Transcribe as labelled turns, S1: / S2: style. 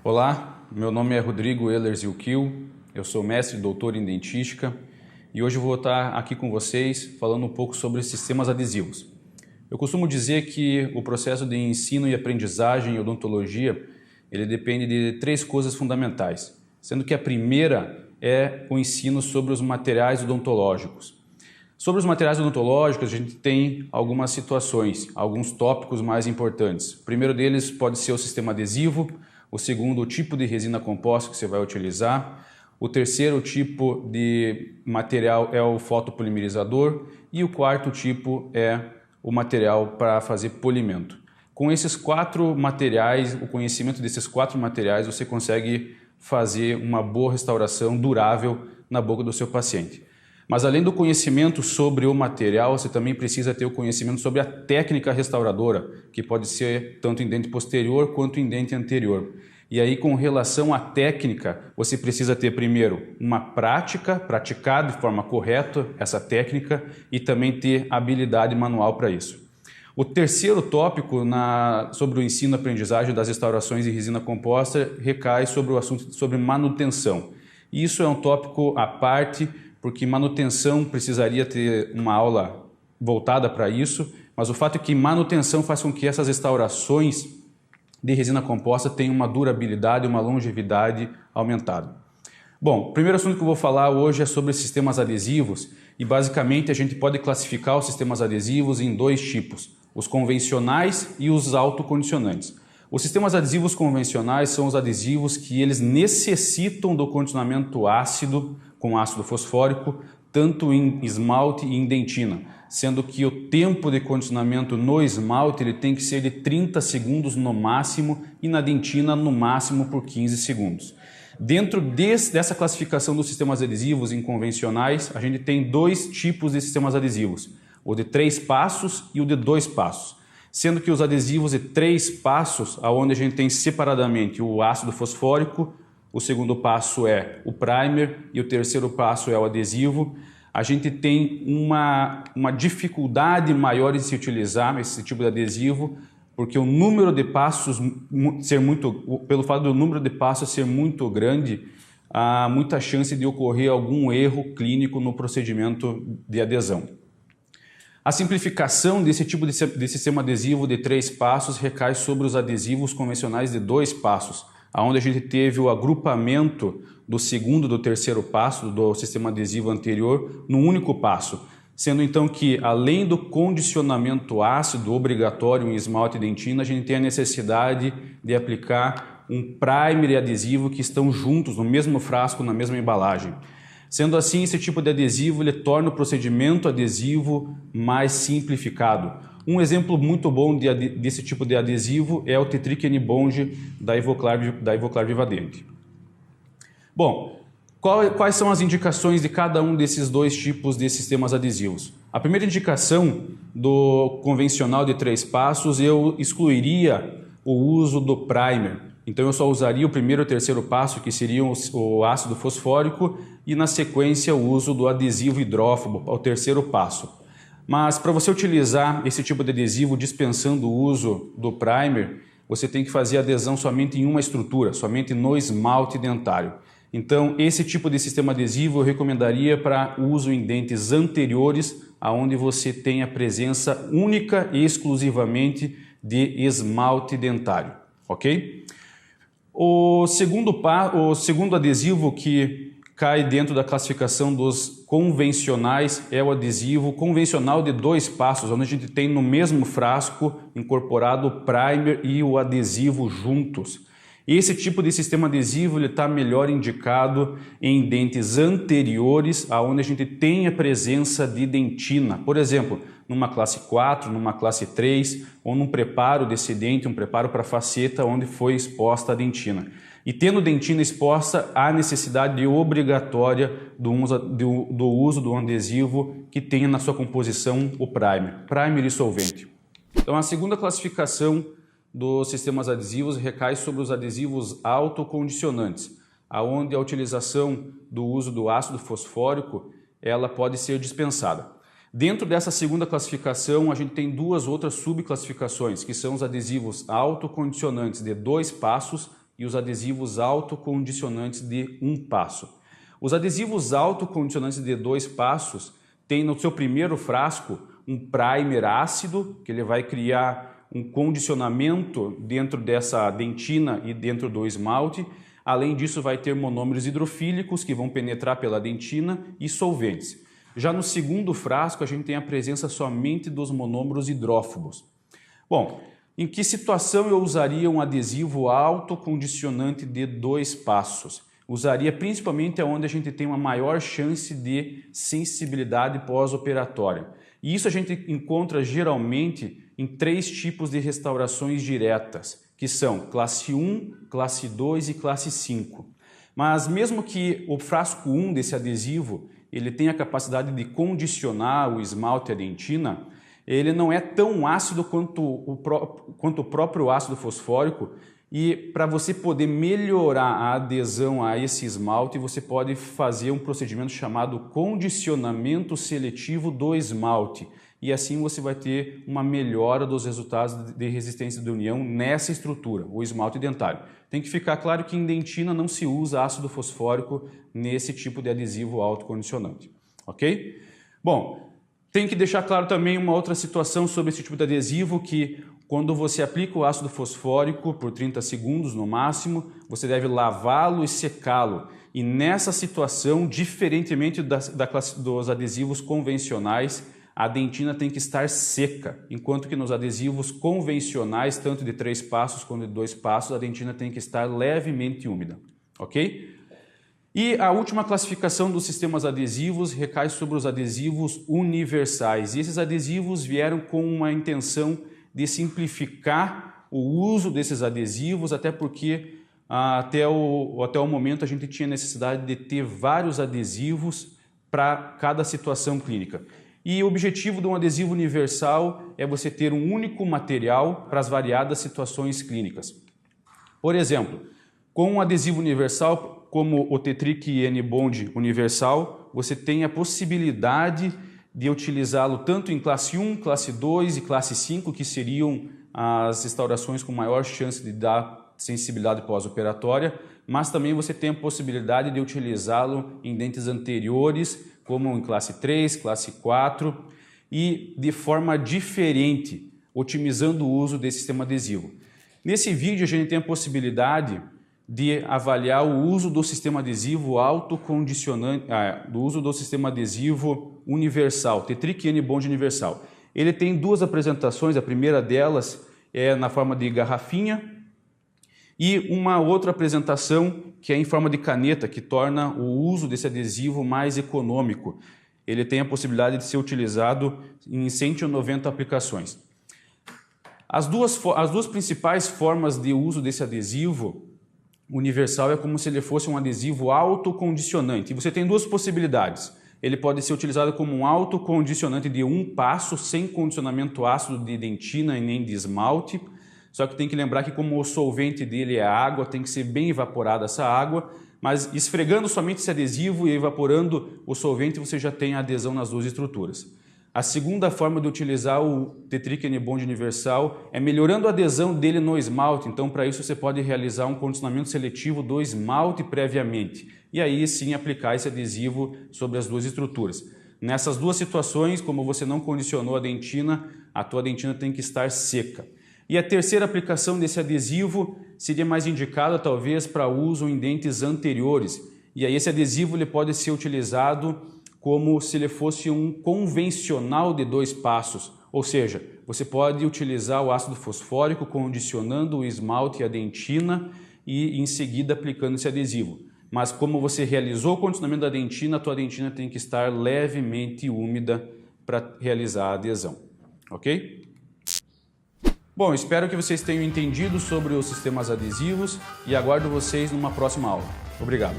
S1: Olá, meu nome é Rodrigo Ehlers Yukil, eu sou mestre e doutor em dentística e hoje eu vou estar aqui com vocês falando um pouco sobre sistemas adesivos. Eu costumo dizer que o processo de ensino e aprendizagem em odontologia ele depende de três coisas fundamentais, sendo que a primeira é o ensino sobre os materiais odontológicos. Sobre os materiais odontológicos, a gente tem algumas situações, alguns tópicos mais importantes. O primeiro deles pode ser o sistema adesivo, o segundo, o tipo de resina composta que você vai utilizar, o terceiro tipo de material é o fotopolimerizador e o quarto tipo é o material para fazer polimento. Com esses quatro materiais, o conhecimento desses quatro materiais, você consegue fazer uma boa restauração durável na boca do seu paciente. Mas além do conhecimento sobre o material, você também precisa ter o conhecimento sobre a técnica restauradora, que pode ser tanto em dente posterior quanto em dente anterior. E aí, com relação à técnica, você precisa ter primeiro uma praticar de forma correta essa técnica e também ter habilidade manual para isso. O terceiro tópico sobre o ensino e aprendizagem das restaurações de resina composta recai sobre o assunto sobre manutenção. Isso é um tópico à parte, porque manutenção precisaria ter uma aula voltada para isso, mas o fato é que manutenção faz com que essas restaurações de resina composta tenham uma durabilidade, uma longevidade aumentada. Bom, o primeiro assunto que eu vou falar hoje é sobre sistemas adesivos e basicamente a gente pode classificar os sistemas adesivos em dois tipos, os convencionais e os autocondicionantes. Os sistemas adesivos convencionais são os adesivos que eles necessitam do condicionamento ácido com ácido fosfórico, tanto em esmalte e em dentina, sendo que o tempo de condicionamento no esmalte ele tem que ser de 30 segundos no máximo e na dentina no máximo por 15 segundos. Dentro dessa classificação dos sistemas adesivos em convencionais, a gente tem dois tipos de sistemas adesivos, o de 3 passos e o de 2 passos. Sendo que os adesivos de 3 passos, onde a gente tem separadamente o ácido fosfórico, o segundo passo é o primer e o terceiro passo é o adesivo, a gente tem uma dificuldade maior de se utilizar esse tipo de adesivo, porque o número de passos pelo fato do número de passos ser muito grande, há muita chance de ocorrer algum erro clínico no procedimento de adesão. A simplificação desse tipo de sistema adesivo de 3 passos recai sobre os adesivos convencionais de 2 passos, onde a gente teve o agrupamento do segundo e do terceiro passo do sistema adesivo anterior no único passo, sendo então que além do condicionamento ácido obrigatório em esmalte e dentina, a gente tem a necessidade de aplicar um primer e adesivo que estão juntos no mesmo frasco, na mesma embalagem. Sendo assim, esse tipo de adesivo ele torna o procedimento adesivo mais simplificado. Um exemplo muito bom desse tipo de adesivo é o Tetriq N-Bond da Ivoclar Vivadente. Bom, quais são as indicações de cada um desses dois tipos de sistemas adesivos? A primeira indicação do convencional de 3 passos, eu excluiria o uso do primer. Então eu só usaria o primeiro e o terceiro passo, que seriam o ácido fosfórico, e na sequência o uso do adesivo hidrófobo, ao terceiro passo. Mas para você utilizar esse tipo de adesivo dispensando o uso do primer, você tem que fazer adesão somente em uma estrutura, somente no esmalte dentário. Então esse tipo de sistema adesivo eu recomendaria para uso em dentes anteriores, onde você tem a presença única e exclusivamente de esmalte dentário, ok? O segundo adesivo que cai dentro da classificação dos convencionais é o adesivo convencional de 2 passos, onde a gente tem no mesmo frasco incorporado o primer e o adesivo juntos. Esse tipo de sistema adesivo está melhor indicado em dentes anteriores, onde a gente tem a presença de dentina. Por exemplo, numa classe 4, numa classe 3, ou num preparo desse dente, um preparo para faceta, onde foi exposta a dentina. E tendo dentina exposta, há necessidade obrigatória do uso do adesivo que tenha na sua composição o primer e solvente. Então a segunda classificação dos sistemas adesivos recai sobre os adesivos autocondicionantes, onde a utilização do uso do ácido fosfórico ela pode ser dispensada. Dentro dessa segunda classificação, a gente tem duas outras subclassificações, que são os adesivos autocondicionantes de 2 passos e os adesivos autocondicionantes de 1 passo. Os adesivos autocondicionantes de 2 passos têm no seu primeiro frasco um primer ácido, que ele vai criar um condicionamento dentro dessa dentina e dentro do esmalte. Além disso, vai ter monômeros hidrofílicos que vão penetrar pela dentina e solventes. Já no segundo frasco, a gente tem a presença somente dos monômeros hidrófobos. Bom, em que situação eu usaria um adesivo autocondicionante de 2 passos? Usaria principalmente onde a gente tem uma maior chance de sensibilidade pós-operatória. E isso a gente encontra geralmente em 3 tipos de restaurações diretas, que são classe 1, classe 2 e classe 5. Mas mesmo que o frasco 1 desse adesivo ele tenha a capacidade de condicionar o esmalte e a dentina, ele não é tão ácido quanto o próprio ácido fosfórico, e para você poder melhorar a adesão a esse esmalte, você pode fazer um procedimento chamado condicionamento seletivo do esmalte. E assim você vai ter uma melhora dos resultados de resistência de união nessa estrutura, o esmalte dentário. Tem que ficar claro que em dentina não se usa ácido fosfórico nesse tipo de adesivo autocondicionante, ok? Bom, tem que deixar claro também uma outra situação sobre esse tipo de adesivo, que quando você aplica o ácido fosfórico por 30 segundos no máximo, você deve lavá-lo e secá-lo. E nessa situação, diferentemente dos adesivos convencionais, a dentina tem que estar seca, enquanto que nos adesivos convencionais, tanto de 3 passos quanto de 2 passos, a dentina tem que estar levemente úmida, ok? E a última classificação dos sistemas adesivos recai sobre os adesivos universais. E esses adesivos vieram com uma intenção de simplificar o uso desses adesivos, até porque até o momento a gente tinha necessidade de ter vários adesivos para cada situação clínica. E o objetivo de um adesivo universal é você ter um único material para as variadas situações clínicas. Por exemplo, com um adesivo universal, como o Tetric N-Bond universal, você tem a possibilidade de utilizá-lo tanto em classe 1, classe 2 e classe 5, que seriam as restaurações com maior chance de dar sensibilidade pós-operatória, mas também você tem a possibilidade de utilizá-lo em dentes anteriores, como em classe 3, classe 4, e de forma diferente, otimizando o uso desse sistema adesivo. Nesse vídeo a gente tem a possibilidade de avaliar o uso do sistema adesivo autocondicionante, do uso do sistema adesivo universal, Tetric N-Bond universal. Ele tem 2 apresentações, a primeira delas é na forma de garrafinha e uma outra apresentação que é em forma de caneta, que torna o uso desse adesivo mais econômico. Ele tem a possibilidade de ser utilizado em 190 aplicações. As duas principais formas de uso desse adesivo universal é como se ele fosse um adesivo autocondicionante. E você tem 2 possibilidades. Ele pode ser utilizado como um autocondicionante de 1 passo, sem condicionamento ácido de dentina e nem de esmalte. Só que tem que lembrar que como o solvente dele é água, tem que ser bem evaporada essa água, mas esfregando somente esse adesivo e evaporando o solvente, você já tem a adesão nas 2 estruturas. A segunda forma de utilizar o Tetric N-Bond universal é melhorando a adesão dele no esmalte. Então, para isso, você pode realizar um condicionamento seletivo do esmalte previamente e aí sim aplicar esse adesivo sobre as 2 estruturas. Nessas 2 situações, como você não condicionou a dentina, a tua dentina tem que estar seca. E a terceira aplicação desse adesivo seria mais indicada talvez para uso em dentes anteriores. E aí esse adesivo ele pode ser utilizado como se ele fosse um convencional de 2 passos, ou seja, você pode utilizar o ácido fosfórico condicionando o esmalte e a dentina e em seguida aplicando esse adesivo. Mas como você realizou o condicionamento da dentina, a tua dentina tem que estar levemente úmida para realizar a adesão, ok? Bom, espero que vocês tenham entendido sobre os sistemas adesivos e aguardo vocês numa próxima aula. Obrigado.